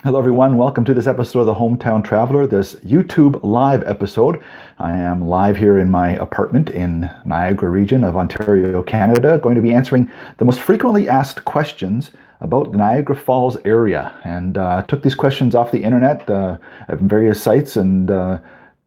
Hello, everyone. Welcome to this episode of The Hometown Traveler, this YouTube live episode. I am live here in my apartment in Niagara region of Ontario, Canada, going to be answering the most frequently asked questions about the Niagara Falls area. And took these questions off the internet at various sites. And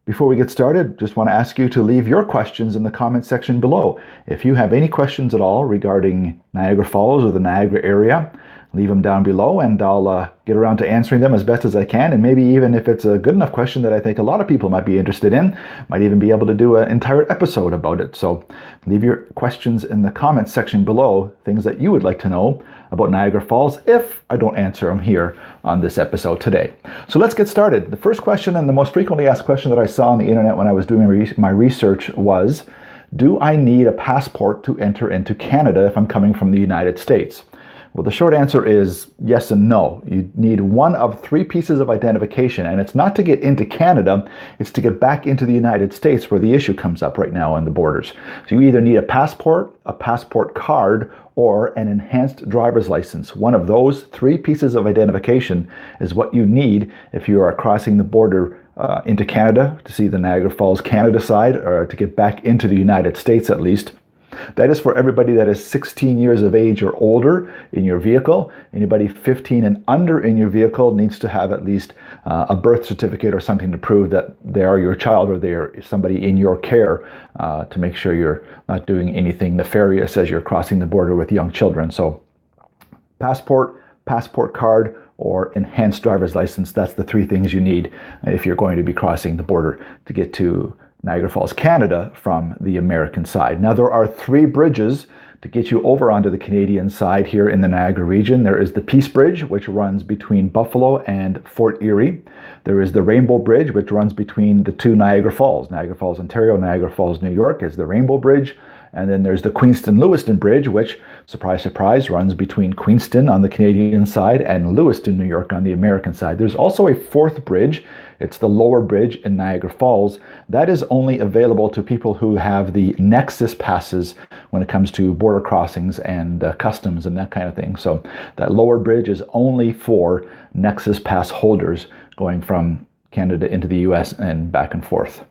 before we get started, just want to ask you to leave your questions in the comment section below. If you have any questions at all regarding Niagara Falls or the Niagara area, leave them down below and I'll get around to answering them as best as I can. And maybe even if it's a good enough question that I think a lot of people might be interested in, might even be able to do an entire episode about it. So leave your questions in the comments section below, things that you would like to know about Niagara Falls if I don't answer them here on this episode today. So let's get started. The first question and the most frequently asked question that I saw on the internet when I was doing my research was, do I need a passport to enter into Canada if I'm coming from the United States? Well, the short answer is yes and no. You need one of three pieces of identification, and it's not to get into Canada, it's to get back into the United States where the issue comes up right now on the borders. So you either need a passport card, or an enhanced driver's license. One of those three pieces of identification is what you need if you are crossing the border into Canada to see the Niagara Falls Canada side, or to get back into the United States at least. That is for everybody that is 16 years of age or older in your vehicle. Anybody 15 and under in your vehicle needs to have at least a birth certificate or something to prove that they are your child or they are somebody in your care, to make sure you're not doing anything nefarious as you're crossing the border with young children. So passport card, or enhanced driver's license. That's the three things you need if you're going to be crossing the border to get to Niagara Falls, Canada from the American side. Now, there are three bridges to get you over onto the Canadian side here in the Niagara region. There is the Peace Bridge, which runs between Buffalo and Fort Erie. There is the Rainbow Bridge, which runs between the two Niagara Falls, Ontario, Niagara Falls, New York is the Rainbow Bridge. And then there's the Queenston-Lewiston Bridge, which, surprise, surprise, runs between Queenston on the Canadian side and Lewiston, New York on the American side. There's also a fourth bridge. It's the Lower Bridge in Niagara Falls. That is only available to people who have the Nexus passes when it comes to border crossings and customs and that kind of thing. So that Lower Bridge is only for Nexus pass holders going from Canada into the US and back and forth.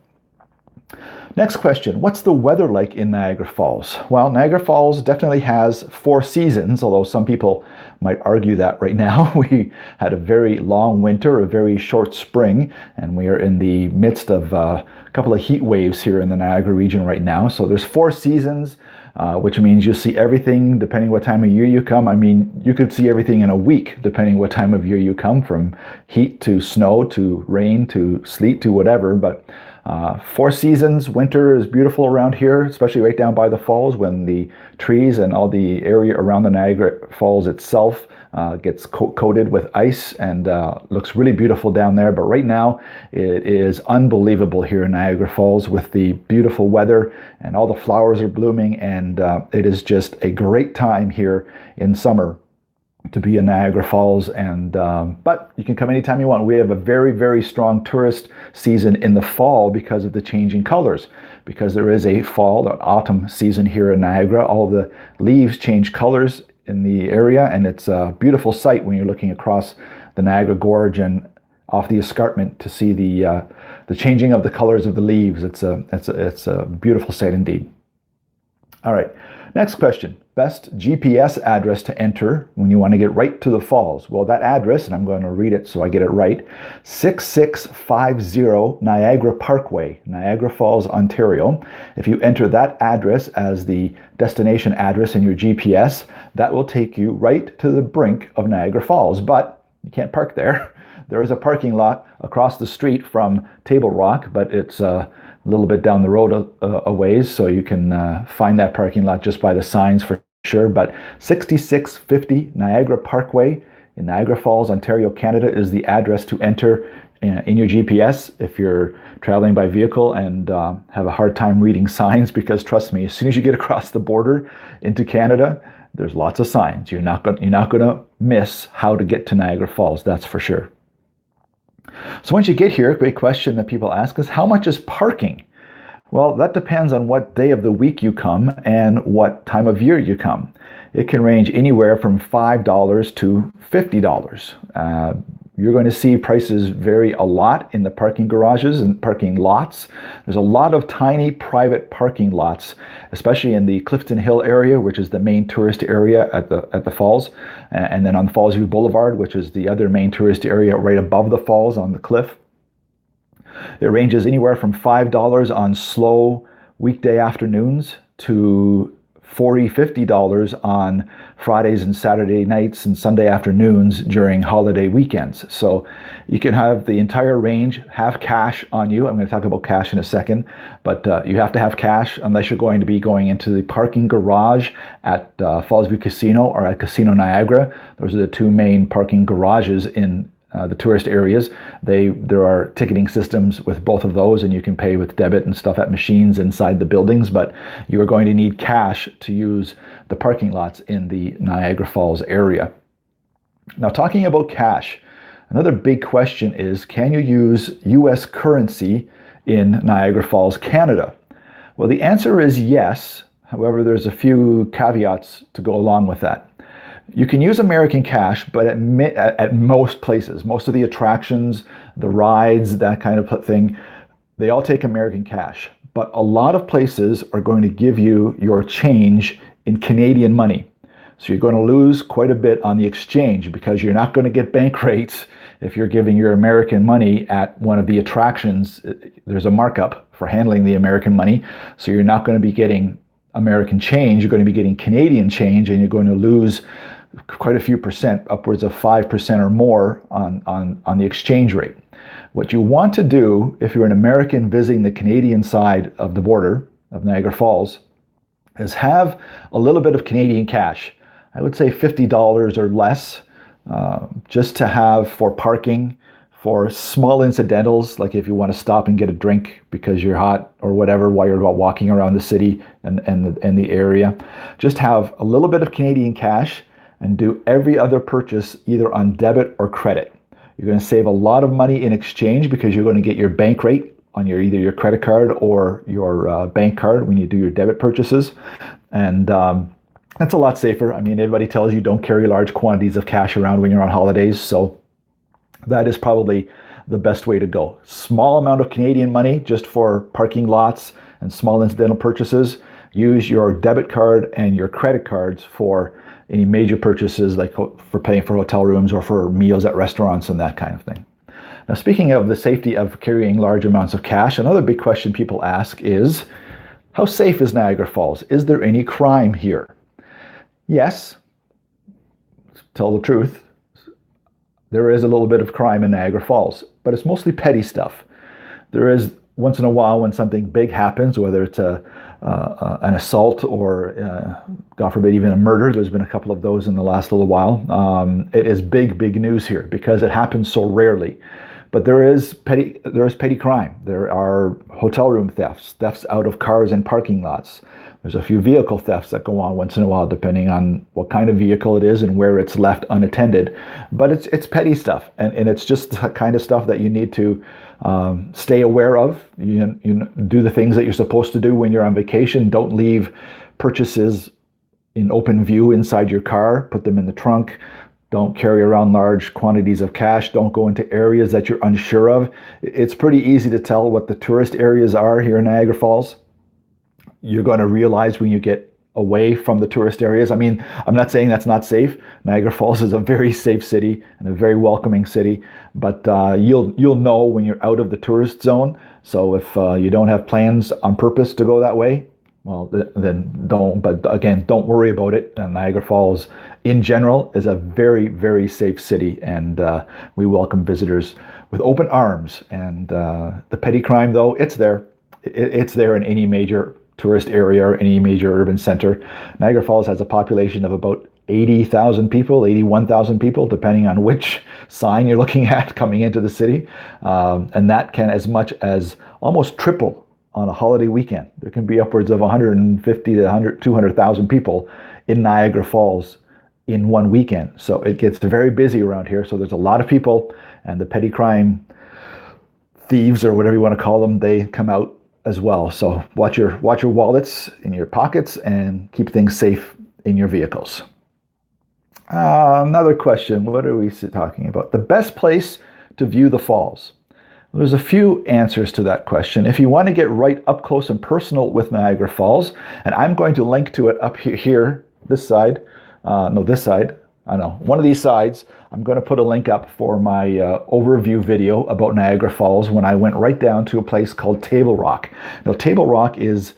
Next question, what's the weather like in Niagara Falls? Well, Niagara Falls definitely has four seasons, although some people might argue that right now. We had a very long winter, a very short spring, and we are in the midst of a couple of heat waves here in the Niagara region right now. So there's four seasons, which means you'll see everything depending what time of year you come. I mean, you could see everything in a week depending what time of year you come, from heat to snow to rain to sleet to whatever. But four seasons. Winter is beautiful around here, especially right down by the falls when the trees and all the area around the Niagara Falls itself gets coated with ice and looks really beautiful down there. But right now it is unbelievable here in Niagara Falls with the beautiful weather, and all the flowers are blooming, and it is just a great time here in summer to be in Niagara Falls. And but you can come anytime you want. We have a very, very strong tourist season in the fall because of the changing colors, because there is a fall or autumn season here in Niagara. All the leaves change colors in the area, and it's a beautiful sight when you're looking across the Niagara Gorge and off the escarpment to see the changing of the colors of the leaves. It's a beautiful sight indeed. All right, next question. Best GPS address to enter when you want to get right to the falls. Well, that address, and I'm going to read it so I get it right, 6650 Niagara Parkway, Niagara Falls, Ontario. If you enter that address as the destination address in your GPS, that will take you right to the brink of Niagara Falls. But you can't park there. There is a parking lot across the street from Table Rock, but it's a little bit down the road a ways, so you can find that parking lot just by the signs for sure. But 6650 Niagara Parkway in Niagara Falls, Ontario, Canada is the address to enter in your GPS if you're traveling by vehicle and have a hard time reading signs, because trust me, as soon as you get across the border into Canada, there's lots of signs. You're not going to miss how to get to Niagara Falls, that's for sure. So once you get here, a great question that people ask is, how much is parking? Well, that depends on what day of the week you come and what time of year you come. It can range anywhere from $5 to $50. You're going to see prices vary a lot in the parking garages and parking lots. There's a lot of tiny private parking lots, especially in the Clifton Hill area, which is the main tourist area at the falls, and then on Fallsview Boulevard, which is the other main tourist area right above the falls on the cliff. It ranges anywhere from $5 on slow weekday afternoons to $40, $50 on Fridays and Saturday nights and Sunday afternoons during holiday weekends. So you can have the entire range, have cash on you. I'm going to talk about cash in a second, but you have to have cash unless you're going to be going into the parking garage at Fallsview Casino or at Casino Niagara. Those are the two main parking garages in the tourist areas. There are ticketing systems with both of those, and you can pay with debit and stuff at machines inside the buildings, but you are going to need cash to use the parking lots in the Niagara Falls area. Now, talking about cash, another big question is, can you use US currency in Niagara Falls, Canada? Well, the answer is yes. However, there's a few caveats to go along with that. You can use American cash, but at most places, most of the attractions, the rides, that kind of thing, they all take American cash. But a lot of places are going to give you your change in Canadian money. So you're going to lose quite a bit on the exchange because you're not going to get bank rates if you're giving your American money at one of the attractions. There's a markup for handling the American money. So you're not going to be getting American change. You're going to be getting Canadian change, and you're going to lose quite a few percent, upwards of 5% or more on the exchange rate. What you want to do if you're an American visiting the Canadian side of the border of Niagara Falls is have a little bit of Canadian cash. I would say $50 or less, just to have for parking, for small incidentals, like if you want to stop and get a drink because you're hot or whatever while you're walking around the city and the area. Just have a little bit of Canadian cash and do every other purchase either on debit or credit. You're going to save a lot of money in exchange because you're going to get your bank rate on either your credit card or your bank card when you do your debit purchases. And that's a lot safer. I mean, everybody tells you don't carry large quantities of cash around when you're on holidays. So that is probably the best way to go. Small amount of Canadian money just for parking lots and small incidental purchases. Use your debit card and your credit cards for any major purchases, like for paying for hotel rooms or for meals at restaurants and that kind of thing. Now, speaking of the safety of carrying large amounts of cash, another big question people ask is, how safe is Niagara Falls? Is there any crime here? Yes, to tell the truth, there is a little bit of crime in Niagara Falls, but it's mostly petty stuff. There is once in a while when something big happens, whether it's an assault or, God forbid, even a murder. There's been a couple of those in the last little while. It is big news here because it happens so rarely. But there is petty crime. There are hotel room thefts out of cars and parking lots. There's a few vehicle thefts that go on once in a while, depending on what kind of vehicle it is and where it's left unattended. But it's petty stuff, and it's just the kind of stuff that you need to stay aware of. You do the things that you're supposed to do when you're on vacation. Don't leave purchases in open view inside your car. Put them in the trunk. Don't carry around large quantities of cash. Don't go into areas that you're unsure of. It's pretty easy to tell what the tourist areas are here in Niagara Falls. You're going to realize when you get away from the tourist areas. I mean, I'm not saying that's not safe. Niagara Falls is a very safe city and a very welcoming city, but you'll know when you're out of the tourist zone. So if you don't have plans on purpose to go that way, well, then don't. But again, don't worry about it. Niagara Falls, in general, is a very safe city, and we welcome visitors with open arms. And the petty crime, though, it's there. It's there in any major tourist area or any major urban center. Niagara Falls has a population of about 80,000 people, 81,000 people, depending on which sign you're looking at coming into the city. And that can as much as almost triple on a holiday weekend. There can be upwards of 150 to 200,000 people in Niagara Falls in one weekend. So it gets very busy around here. So there's a lot of people, and the petty crime thieves, or whatever you want to call them, they come out as well. So watch your wallets in your pockets and keep things safe in your vehicles. Another question. What are we talking about? The best place to view the falls. There's a few answers to that question. If you want to get right up close and personal with Niagara Falls, and I'm going to link to it up here, this side, no, this side, I know, one of these sides, I'm going to put a link up for my overview video about Niagara Falls when I went right down to a place called Table Rock. Now, Table Rock is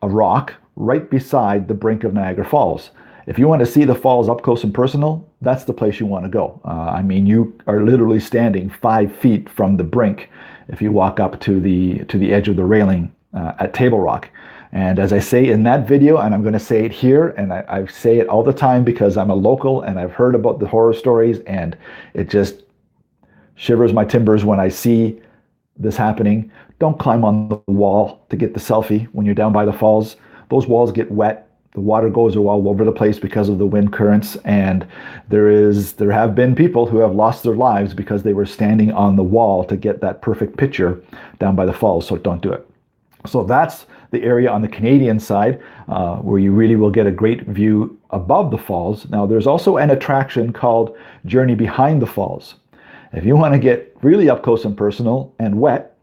a rock right beside the brink of Niagara Falls. If you want to see the falls up close and personal, that's the place you want to go. I mean, you are literally standing 5 feet from the brink if you walk up to the edge of the railing at Table Rock. And as I say in that video, and I'm going to say it here, and I say it all the time because I'm a local and I've heard about the horror stories, and it just shivers my timbers when I see this happening. Don't climb on the wall to get the selfie when you're down by the falls. Those walls get wet. The water goes all over the place because of the wind currents, and there have been people who have lost their lives because they were standing on the wall to get that perfect picture down by the falls, so don't do it. So that's the area on the Canadian side where you really will get a great view above the falls. Now, there's also an attraction called Journey Behind the Falls. If you want to get really up close and personal and wet,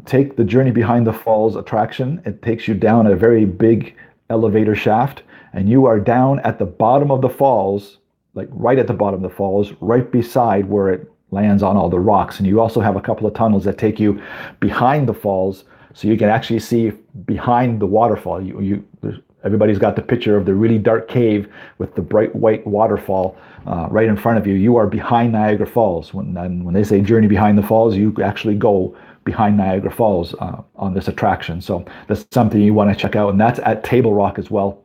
take the Journey Behind the Falls attraction. It takes you down a very big elevator shaft, and you are down at the bottom of the falls, like right at the bottom of the falls, right beside where it lands on all the rocks. And you also have a couple of tunnels that take you behind the falls, so you can actually see behind the waterfall. Everybody's got the picture of the really dark cave with the bright white waterfall right in front of you. You are behind Niagara Falls. When they say Journey Behind the Falls, you actually go behind Niagara Falls on this attraction. So that's something you want to check out, and that's at Table Rock as well,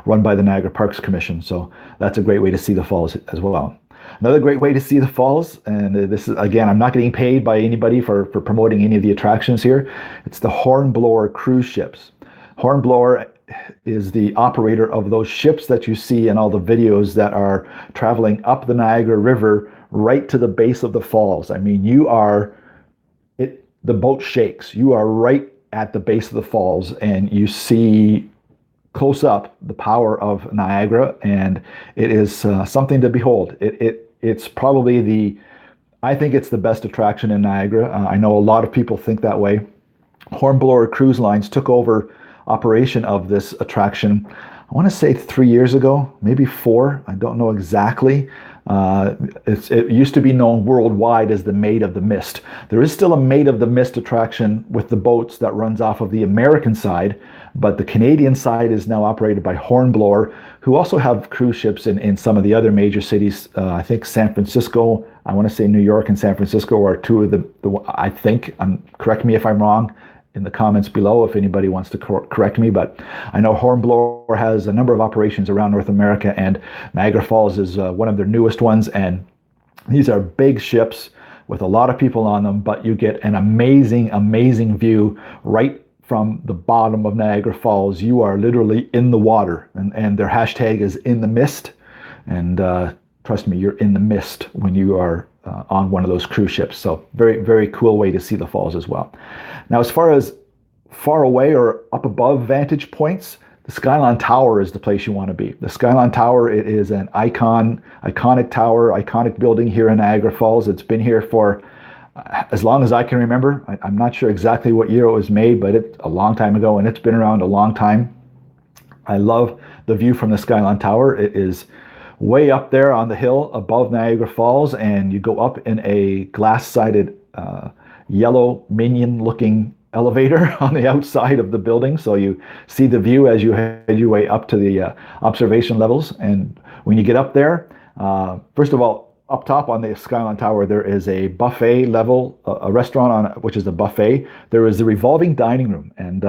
run by the Niagara Parks Commission. So that's a great way to see the falls as well. Another great way to see the falls, and this is, again, I'm not getting paid by anybody for promoting any of the attractions here. It's the Hornblower cruise ships. Hornblower is the operator of those ships that you see in all the videos that are traveling up the Niagara River right to the base of the falls. I mean, the boat shakes. You are right at the base of the falls, and you see close up the power of Niagara, and it is something to behold. It's probably I think it's the best attraction in Niagara. I know a lot of people think that way. Hornblower Cruise Lines took over operation of this attraction, I want to say 3 years ago, maybe 4. I don't know exactly. It used to be known worldwide as the Maid of the Mist. There is still a Maid of the Mist attraction with the boats that runs off of the American side, but the Canadian side is now operated by Hornblower, who also have cruise ships in some of the other major cities. I think San Francisco, I want to say New York and San Francisco are two of I think, correct me if I'm wrong in the comments below if anybody wants to correct me, but I know Hornblower has a number of operations around North America, and Niagara Falls is one of their newest ones, and these are big ships with a lot of people on them, but you get an amazing view right from the bottom of Niagara Falls. You are literally in the water, and their hashtag is in the mist, and trust me, you're in the mist when you are on one of those cruise ships. So very cool way to see the falls as well. Now, as far as far away or up above vantage points, the Skyline Tower is the place you want to be. The Skyline Tower, it is an iconic tower, iconic building here in Niagara Falls. It's been here for as long as I can remember. I'm not sure exactly what year it was made, but it's a long time ago, and it's been around a long time. I love the view from the Skyline Tower. It is way up there on the hill above Niagara Falls, and you go up in a glass-sided yellow minion-looking elevator on the outside of the building, so you see the view as you head your way up to the observation levels. And when you get up there, first of all, up top on the Skyline Tower, there is a buffet level, a restaurant which is a buffet. There is the revolving dining room, and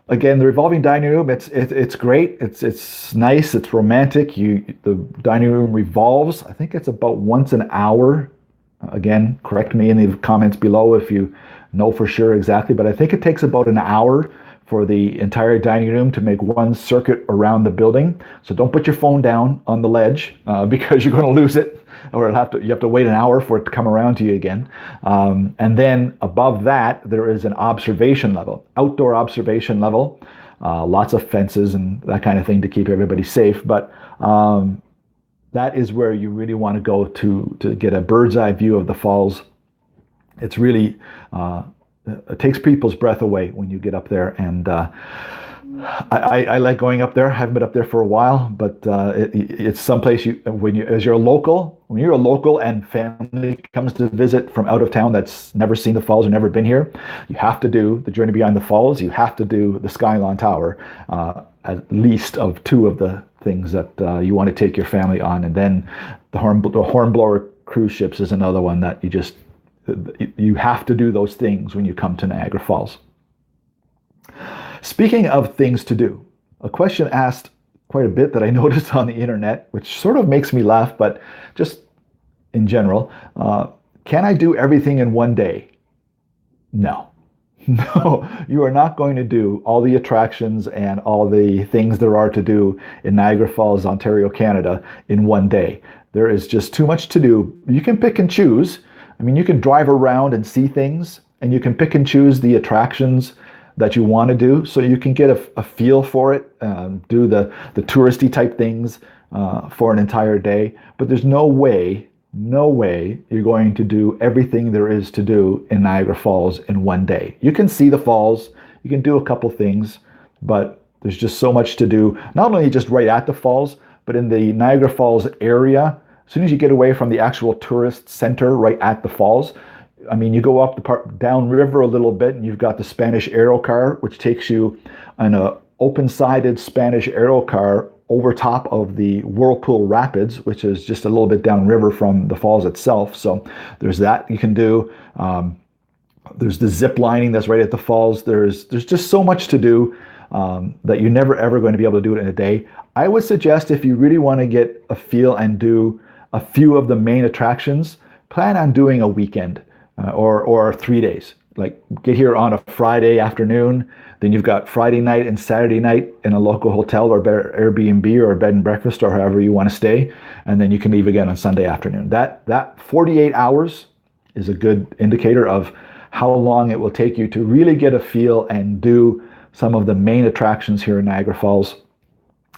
again, the revolving dining room, it's great. It's nice. It's romantic. The dining room revolves. I think it's about once an hour. Again, correct me in the comments below if you know for sure exactly, but I think it takes about an hour for the entire dining room to make one circuit around the building. So don't put your phone down on the ledge because you're going to lose it, or you have to wait an hour for it to come around to you again. And then above that, there is an observation level, outdoor observation level, lots of fences and that kind of thing to keep everybody safe. But That is where you really want to go to get a bird's eye view of the falls. It's really it takes people's breath away when you get up there, and I like going up there. I haven't been up there for a while, but it's someplace when you're a local and family comes to visit from out of town that's never seen the falls or never been here, you have to do the Journey Beyond the Falls. You have to do the Skyline Tower, at least of two of the things that you want to take your family on, and then the Hornblower cruise ships is another one that you have to do those things when you come to Niagara Falls. Speaking of things to do, a question asked quite a bit that I noticed on the internet, which sort of makes me laugh, but just in general, can I do everything in one day? No. No, you are not going to do all the attractions and all the things there are to do in Niagara Falls, Ontario, Canada in one day. There is just too much to do. You can pick and choose. I mean, you can drive around and see things, and you can pick and choose the attractions that you want to do, so you can get a feel for it, do the touristy type things for an entire day. But there's no way you're going to do everything there is to do in Niagara Falls in one day. You can see the falls, you can do a couple things, but there's just so much to do, not only just right at the falls, but in the Niagara Falls area. As soon as you get away from the actual tourist center right at the falls, I mean, you go up the park downriver a little bit, and you've got the Spanish Aero Car, which takes you on a open-sided Spanish Aero Car over top of the Whirlpool Rapids, which is just a little bit downriver from the falls itself. So there's that you can do. There's the zip lining that's right at the falls. There's just so much to do that you're never ever going to be able to do it in a day. I would suggest, if you really want to get a feel and do a few of the main attractions, plan on doing a weekend. Or 3 days. Like, get here on a Friday afternoon, then you've got Friday night and Saturday night in a local hotel or Airbnb or a bed and breakfast or however you want to stay, and then you can leave again on Sunday afternoon. That 48 hours is a good indicator of how long it will take you to really get a feel and do some of the main attractions here in Niagara Falls.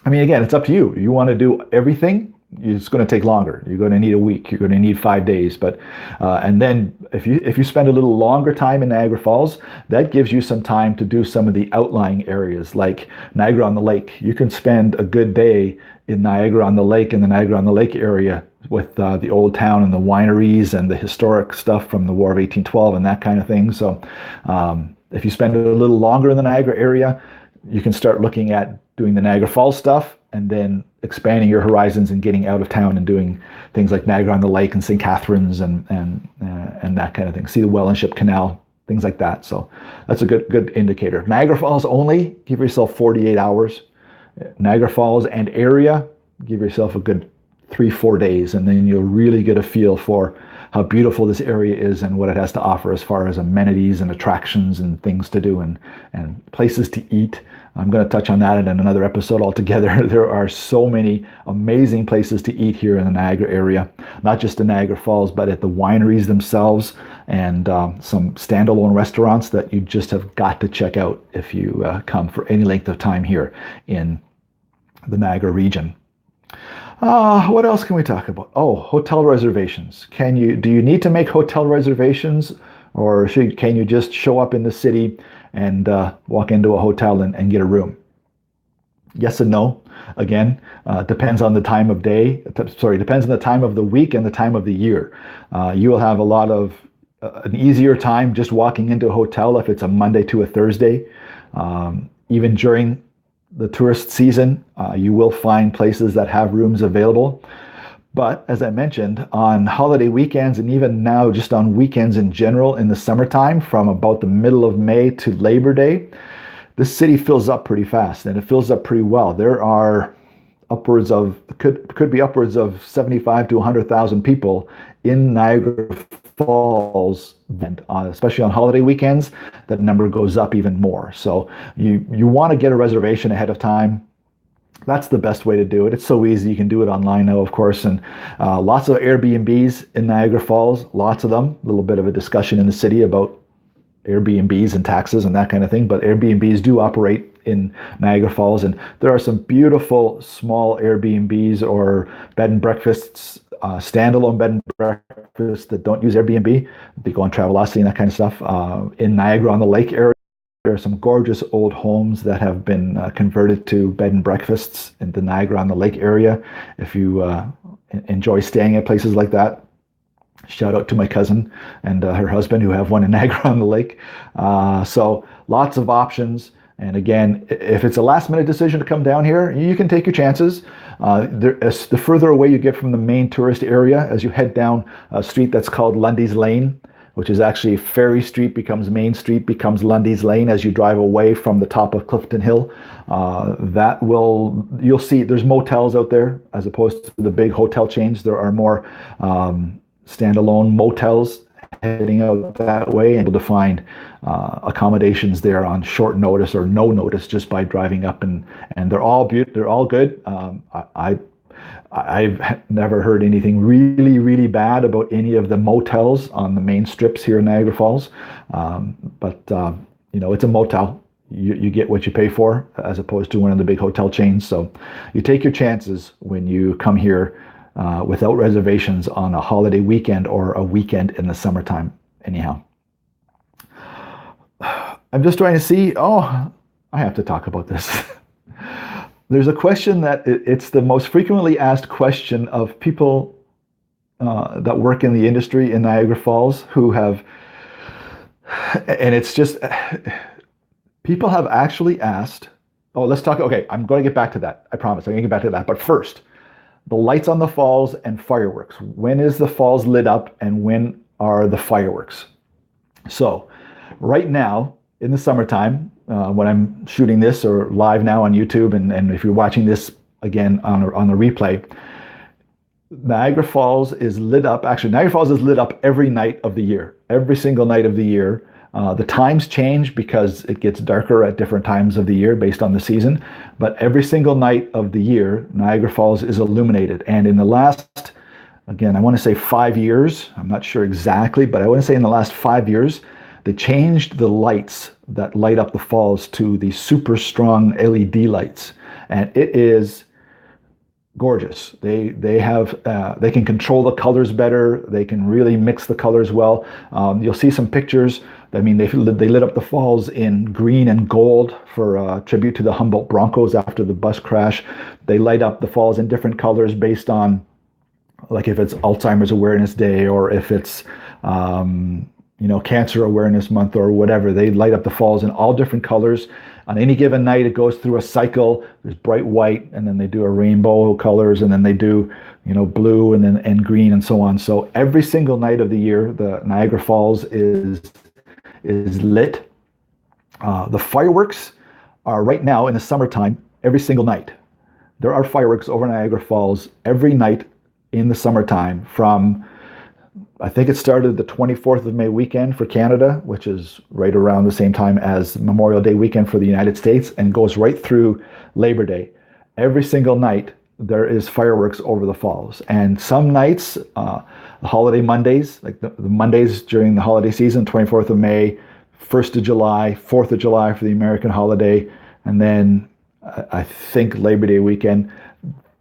I mean, again, it's up to you. You want to do everything, it's going to take longer. You're going to need a week. You're going to need 5 days. But and then if you spend a little longer time in Niagara Falls, that gives you some time to do some of the outlying areas like Niagara on the Lake. You can spend a good day in Niagara on the Lake, in the Niagara on the Lake area, with the old town and the wineries and the historic stuff from the War of 1812 and that kind of thing. So if you spend a little longer in the Niagara area, you can start looking at doing the Niagara Falls stuff, and then expanding your horizons and getting out of town and doing things like Niagara on the Lake and St. Catharines and that kind of thing. See the Wellandship Canal, things like that. So that's a good indicator. Niagara Falls only, give yourself 48 hours. Niagara Falls and area, give yourself a good 3-4 days, and then you'll really get a feel for how beautiful this area is and what it has to offer as far as amenities and attractions and things to do and places to eat. I'm going to touch on that in another episode altogether. There are so many amazing places to eat here in the Niagara area, not just in Niagara Falls, but at the wineries themselves, and some standalone restaurants that you just have got to check out if you come for any length of time here in the Niagara region. What else can we talk about? Oh, hotel reservations. Do you need to make hotel reservations, or can you just show up in the city and walk into a hotel and get a room? Yes and no. Again, depends on the time of day. Depends on the time of the week and the time of the year. You will have a lot of an easier time just walking into a hotel if it's a Monday to a Thursday. Even during the tourist season, you will find places that have rooms available. But as I mentioned, on holiday weekends, and even now just on weekends in general in the summertime, from about the middle of May to Labor Day, this city fills up pretty fast, and it fills up pretty well. There are could be upwards of 75 to 100,000 people in Niagara Falls, and especially on holiday weekends, that number goes up even more. So you want to get a reservation ahead of time. That's the best way to do it. It's so easy. You can do it online now, of course, and lots of Airbnbs in Niagara Falls, lots of them. A little bit of a discussion in the city about Airbnbs and taxes and that kind of thing, but Airbnbs do operate in Niagara Falls. And there are some beautiful small Airbnbs or bed and breakfasts, standalone bed and breakfasts that don't use Airbnb. They go on Travelocity and that kind of stuff. In Niagara on the Lake area, there are some gorgeous old homes that have been converted to bed and breakfasts in the Niagara on the Lake area. If you enjoy staying at places like that, shout out to my cousin and her husband who have one in Niagara on the Lake. So lots of options. And again, if it's a last minute decision to come down here, you can take your chances. The further away you get from the main tourist area, as you head down a street that's called Lundy's Lane, which is actually Ferry Street becomes Main Street, becomes Lundy's Lane as you drive away from the top of Clifton Hill. You'll see there's motels out there as opposed to the big hotel chains. There are more standalone motels heading out that way, and able to find accommodations there on short notice or no notice just by driving up, and they're all they're all good. I've never heard anything really bad about any of the motels on the main strips here in Niagara Falls. But it's a motel. You get what you pay for as opposed to one of the big hotel chains. So you take your chances when you come here without reservations on a holiday weekend or a weekend in the summertime. Anyhow, I'm just trying to see. Oh, I have to talk about this. There's a question that it's the most frequently asked question of people that work in the industry in Niagara Falls who have, and it's just, people have actually asked, oh, let's talk, okay, I'm going to get back to that. I promise, I'm going to get back to that. But first, the lights on the falls and fireworks. When is the falls lit up and when are the fireworks? So right now in the summertime, when I'm shooting this or live now on YouTube, and if you're watching this again on the replay, Niagara Falls is lit up. Actually, Niagara Falls is lit up every night of the year, every single night of the year. The times change because it gets darker at different times of the year based on the season. But every single night of the year, Niagara Falls is illuminated. And in the last, again, I want to say 5 years, I'm not sure exactly, but I want to say in the last 5 years, they changed the lights that light up the falls to the super strong LED lights. And it is gorgeous. They can control the colors better. They can really mix the colors well. You'll see some pictures. I mean, they lit up the falls in green and gold for a tribute to the Humboldt Broncos after the bus crash. They light up the falls in different colors based on, like, if it's Alzheimer's Awareness Day or if it's Cancer Awareness Month or whatever. They light up the falls in all different colors. On any given night, it goes through a cycle. There's bright white, and then they do a rainbow colors, and then they do, blue and green and so on. So every single night of the year, the Niagara Falls is lit. The fireworks are right now in the summertime, every single night. There are fireworks over Niagara Falls every night in the summertime from, I think it started the 24th of May weekend for Canada, which is right around the same time as Memorial Day weekend for the United States, and goes right through Labor Day. Every single night, there is fireworks over the falls. And some nights, the holiday Mondays, like the Mondays during the holiday season, 24th of May, 1st of July, 4th of July for the American holiday, and then I think Labor Day weekend,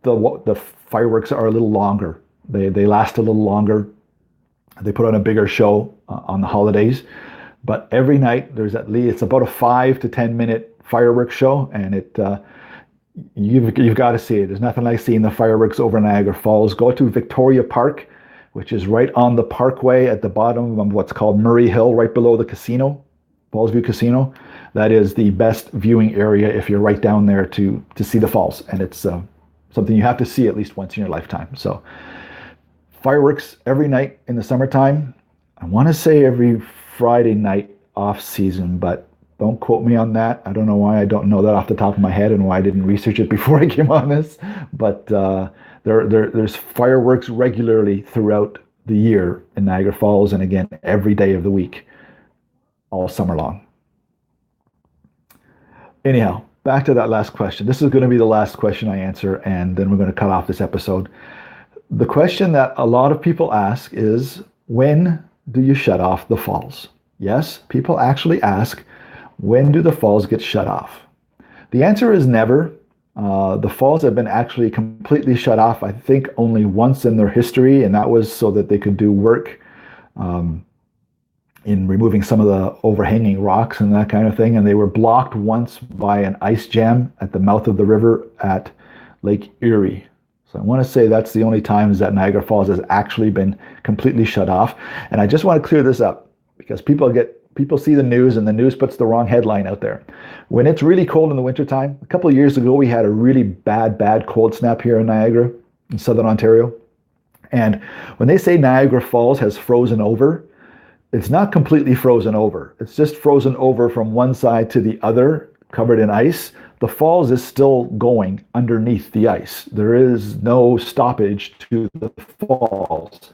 the fireworks are a little longer. They last a little longer. They put on a bigger show on the holidays, but every night there's at least, it's about a 5 to 10 minute fireworks show, and you've got to see it. There's nothing like seeing the fireworks over Niagara Falls. Go to Victoria Park, which is right on the parkway at the bottom of what's called Murray Hill, right below the casino, Fallsview Casino. That is the best viewing area if you're right down there to see the falls, and it's something you have to see at least once in your lifetime. So fireworks every night in the summertime. I want to say every Friday night off season, but don't quote me on that. I don't know why I don't know that off the top of my head and why I didn't research it before I came on this. But there's fireworks regularly throughout the year in Niagara Falls, and again, every day of the week, all summer long. Anyhow, back to that last question. This is going to be the last question I answer, and then we're going to cut off this episode. The question that a lot of people ask is, when do you shut off the falls? Yes, people actually ask, when do the falls get shut off? The answer is never. The falls have been actually completely shut off, I think, only once in their history, and that was so that they could do work in removing some of the overhanging rocks and that kind of thing. And they were blocked once by an ice jam at the mouth of the river at Lake Erie. So I want to say that's the only times that Niagara Falls has actually been completely shut off. And I just want to clear this up because people see the news and the news puts the wrong headline out there. When it's really cold in the wintertime, a couple of years ago, we had a really bad cold snap here in Niagara, in southern Ontario. And when they say Niagara Falls has frozen over, it's not completely frozen over. It's just frozen over from one side to the other, covered in ice. The falls is still going underneath the ice. There is no stoppage to the falls.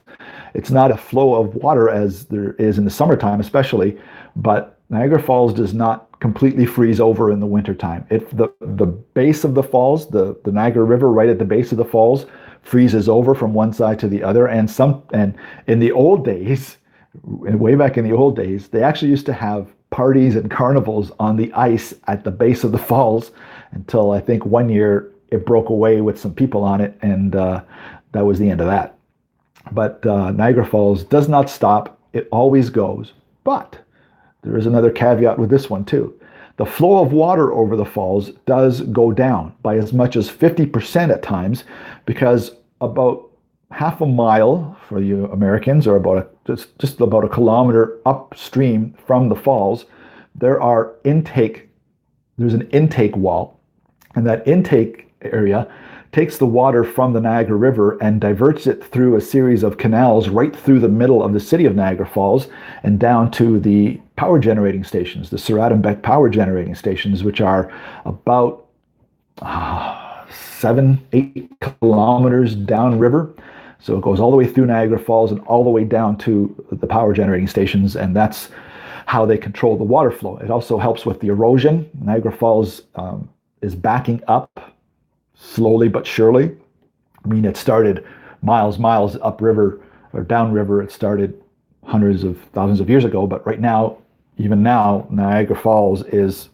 It's not a flow of water as there is in the summertime especially, but Niagara Falls does not completely freeze over in the wintertime. The base of the falls, the Niagara River right at the base of the falls, freezes over from one side to the other. And in the old days, way back in the old days, they actually used to have parties and carnivals on the ice at the base of the falls until I think one year it broke away with some people on it, and that was the end of that. But Niagara Falls does not stop. It always goes. But there is another caveat with this one too. The flow of water over the falls does go down by as much as 50% at times, because about half a mile for you Americans, or just about a kilometer upstream from the falls, there's an intake wall, and that intake area takes the water from the Niagara River and diverts it through a series of canals right through the middle of the city of Niagara Falls and down to the power generating stations, the Suradenbeck power generating stations, which are about 7-8 kilometers downriver. So it goes all the way through Niagara Falls and all the way down to the power generating stations, and that's how they control the water flow. It also helps with the erosion. Niagara Falls is backing up slowly but surely. I mean, it started miles upriver or downriver. It started hundreds of thousands of years ago, but right now, even now, Niagara Falls is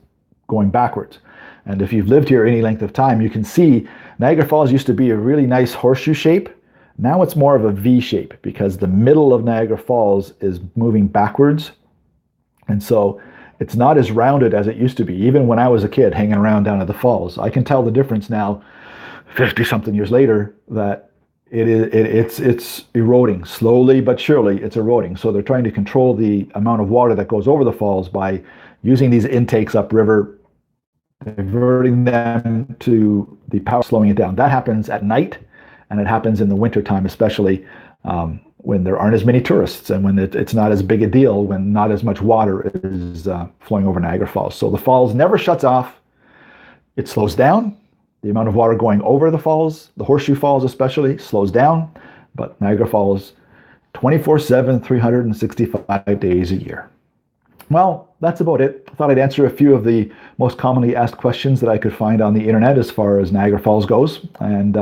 going backwards. And if you've lived here any length of time, you can see Niagara Falls used to be a really nice horseshoe shape. Now it's more of a V shape because the middle of Niagara Falls is moving backwards. And so it's not as rounded as it used to be. Even when I was a kid hanging around down at the falls, I can tell the difference now, 50 something years later, that it's eroding slowly but surely. It's eroding. So they're trying to control the amount of water that goes over the falls by using these intakes upriver, diverting them to the power, slowing it down. That happens at night, and it happens in the wintertime, especially when there aren't as many tourists and when it's not as big a deal, when not as much water is flowing over Niagara Falls. So the falls never shuts off. It slows down. The amount of water going over the falls, the Horseshoe Falls especially, slows down. But Niagara Falls, 24/7, 365 days a year. Well, that's about it. I thought I'd answer a few of the most commonly asked questions that I could find on the internet as far as Niagara Falls goes. And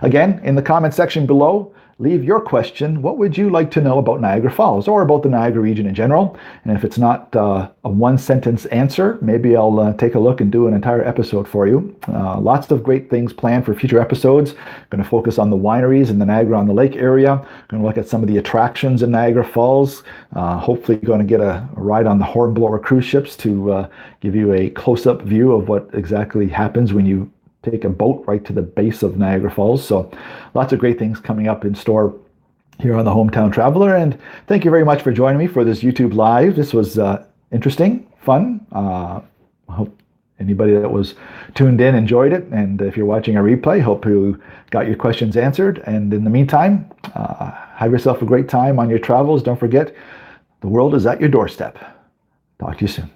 again, in the comment section below, leave your question. What would you like to know about Niagara Falls or about the Niagara region in general? And if it's not a one-sentence answer, maybe I'll take a look and do an entire episode for you. Lots of great things planned for future episodes. Going to focus on the wineries in the Niagara-on-the-Lake area. Going to look at some of the attractions in Niagara Falls. Hopefully going to get a ride on the Hornblower cruise ships to give you a close-up view of what exactly happens when you take a boat right to the base of Niagara Falls. So lots of great things coming up in store here on the Hometown Traveler. And thank you very much for joining me for this YouTube Live. This was interesting, fun. I hope anybody that was tuned in enjoyed it. And if you're watching a replay, hope you got your questions answered. And in the meantime, have yourself a great time on your travels. Don't forget, the world is at your doorstep. Talk to you soon.